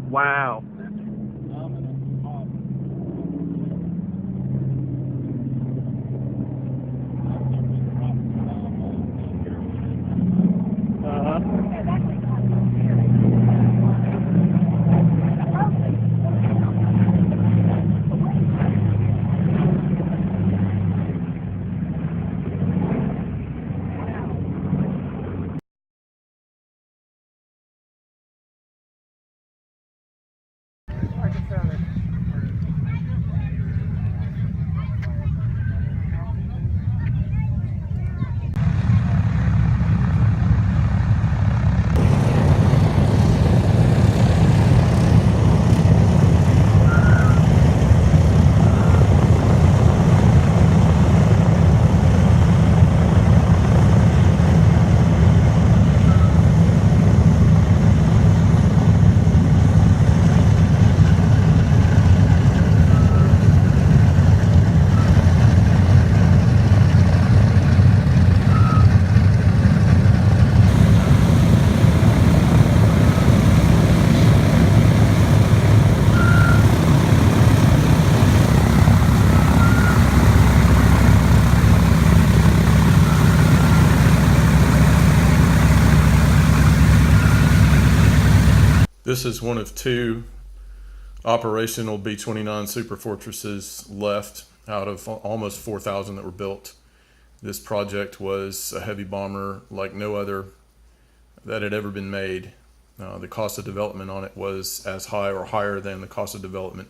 Wow. This is one of two operational B-29 Super Fortresses left out of almost 4,000 that were built. This project was a heavy bomber like no other that had ever been made. The cost of development on it was as high or higher than the cost of development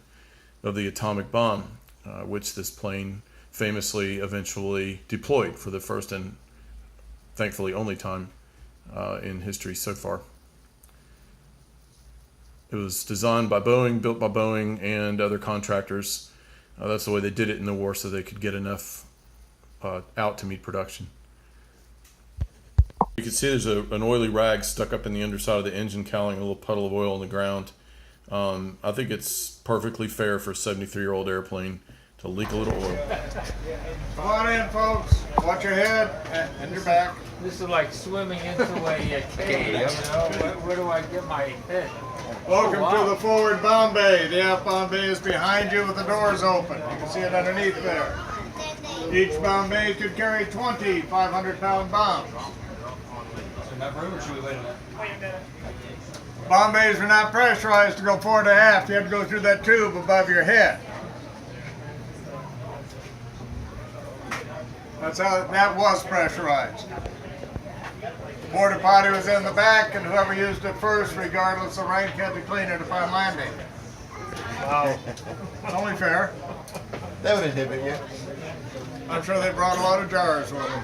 of the atomic bomb, which this plane famously eventually deployed for the first and thankfully only time in history so far. It was designed by Boeing, built by Boeing and other contractors. That's the way they did it in the war, so they could get enough out to meet production. You can see there's an oily rag stuck up in the underside of the engine cowling, a little puddle of oil on the ground. I think it's perfectly fair for a 73-year-old airplane to leak a little oil. Come on in, folks. Watch your head and your back. This is like swimming into a cave, you know? Where do I get my head? Welcome wow. to the forward bomb bay. The aft bomb bay is behind you with the doors open. You can see it underneath there. Each bomb bay could carry 20 500-pound bombs. Bomb bays are not pressurized to go forward to aft. You have to go through that tube above your head. That's how that was pressurized. Porta potty was in the back, and whoever used it first, regardless of rank, had to clean it upon landing. Wow. It's only fair. That would inhibit you. I'm sure they brought a lot of jars with them.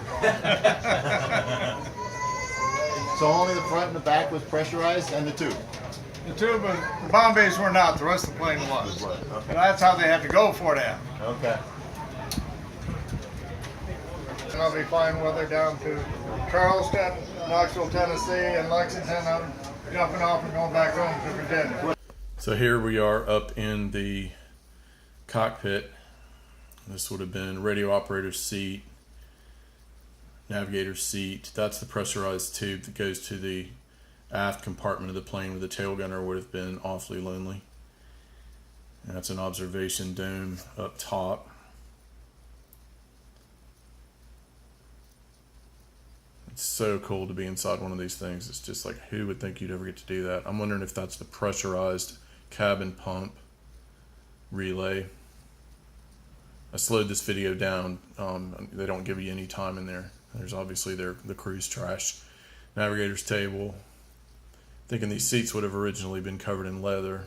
So only the front and the back was pressurized, and the tube. The tube, the bomb bays were not. The rest of the plane was. Okay. And that's how they had to go for that. Okay. And I'll be flying weather down to Charleston, Knoxville, Tennessee, and Lexington. I'm jumping off and going back home to Virginia. So here we are up in the cockpit. This would have been radio operator's seat, navigator's seat. That's the pressurized tube that goes to the aft compartment of the plane where the tail gunner would have been awfully lonely. And that's an observation dome up top. It's so cool to be inside one of these things. It's just like, who would think you'd ever get to do that? I'm wondering if that's the pressurized cabin pump relay. I slowed this video down. They don't give you any time in there. There's obviously the crew's trash. Navigator's table. Thinking these seats would have originally been covered in leather.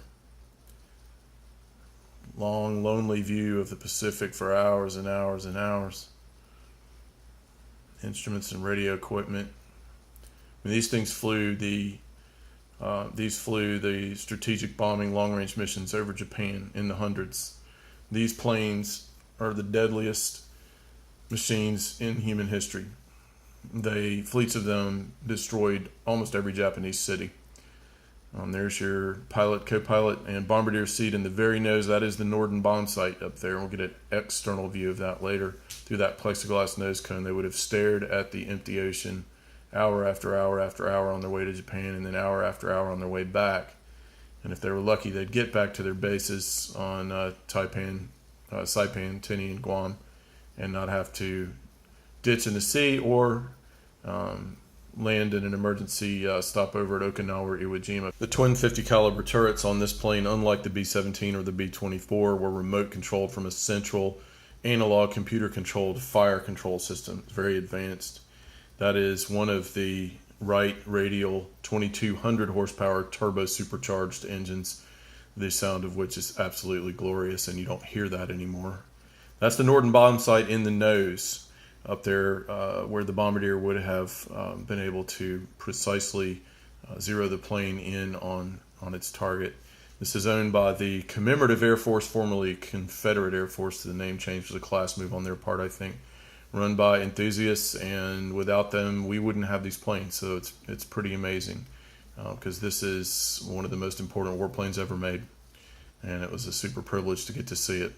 Long, lonely view of the Pacific for hours and hours and hours. Instruments and radio equipment. I mean, these things flew the strategic bombing long-range missions over Japan in the hundreds. These planes are the deadliest machines in human history. Fleets of them destroyed almost every Japanese city. There's your pilot, co-pilot, and bombardier seat in the very nose. That is the Norden bomb site up there. We'll get an external view of that later. Through that plexiglass nose cone, they would have stared at the empty ocean hour after hour after hour on their way to Japan, and then hour after hour on their way back. And if they were lucky, they'd get back to their bases on Saipan, Tini, and Guam, and not have to ditch in the sea or land in an emergency stopover at Okinawa or Iwo Jima. The twin 50 caliber turrets on this plane, unlike the B-17 or the B-24, were remote controlled from a central analog computer controlled fire control system. It's very advanced. That is one of the Wright radial 2200 horsepower turbo supercharged engines, the sound of which is absolutely glorious, and you don't hear that anymore. That's the Norden bomb sight in the nose, up there where the bombardier would have been able to precisely zero the plane in on its target. This is owned by the Commemorative Air Force, formerly Confederate Air Force. The name change was a class move on their part, I think. Run by enthusiasts, and without them we wouldn't have these planes. So it's pretty amazing, because this is one of the most important warplanes ever made, and it was a super privilege to get to see it.